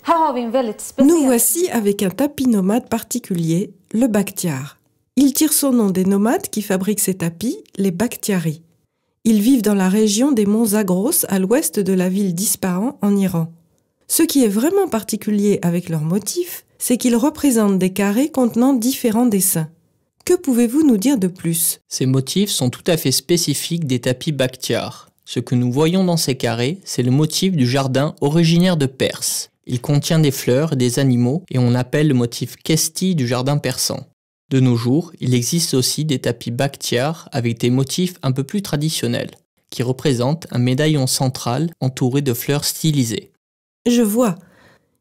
Här har vi en väldigt Nous speciell... voici avec un tapis nomade particulier, le bakhtiar. Il tire son nom des nomades qui fabriquent ces tapis, les bakhtiaris. Ils vivent dans la région des monts Zagros, à l'ouest de la ville d'Ispahan, en Iran. Ce qui est vraiment particulier avec leurs motifs, c'est qu'ils représentent des carrés contenant différents dessins. Que pouvez-vous nous dire de plus? Ces motifs sont tout à fait spécifiques des tapis bakhtiar. Ce que nous voyons dans ces carrés, c'est le motif du jardin originaire de Perse. Il contient des fleurs et des animaux et on appelle le motif kesti du jardin persan. De nos jours, il existe aussi des tapis bakhtiar avec des motifs un peu plus traditionnels, qui représentent un médaillon central entouré de fleurs stylisées. Je vois.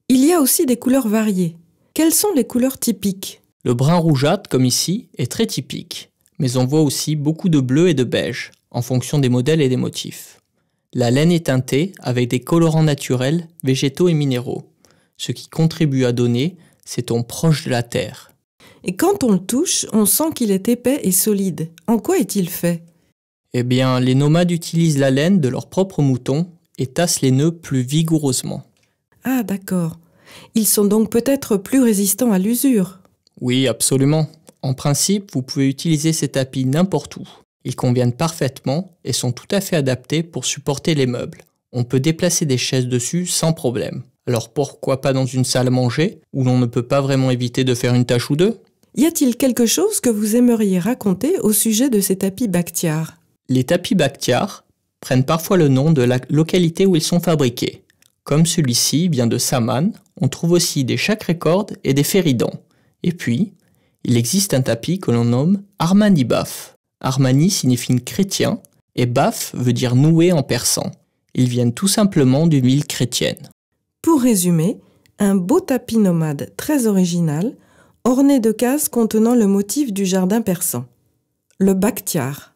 Il y a aussi des couleurs variées. Quelles sont les couleurs typiques? Le brun rougeâtre, comme ici, est très typique, mais on voit aussi beaucoup de bleu et de beige, en fonction des modèles et des motifs. La laine est teintée avec des colorants naturels, végétaux et minéraux, ce qui contribue à donner ces tons proches de la terre. Et quand on le touche, on sent qu'il est épais et solide. En quoi est-il fait? Eh bien, les nomades utilisent la laine de leurs propres moutons et tassent les nœuds plus vigoureusement. Ah, d'accord. Ils sont donc peut-être plus résistants à l'usure. Oui, absolument. En principe, vous pouvez utiliser ces tapis n'importe où. Ils conviennent parfaitement et sont tout à fait adaptés pour supporter les meubles. On peut déplacer des chaises dessus sans problème. Alors pourquoi pas dans une salle à manger, où l'on ne peut pas vraiment éviter de faire une tâche ou deux? Y a-t-il quelque chose que vous aimeriez raconter au sujet de ces tapis bakhtiar? Les tapis bakhtiar prennent parfois le nom de la localité où ils sont fabriqués. Comme celui-ci vient de Saman, on trouve aussi des chakrécordes et des féridans. Et puis, il existe un tapis que l'on nomme Armani Baf. Armani signifie chrétien et Baf veut dire noué en persan. Ils viennent tout simplement d'une ville chrétienne. Pour résumer, un beau tapis nomade très original, orné de cases contenant le motif du jardin persan. Le bakhtiar.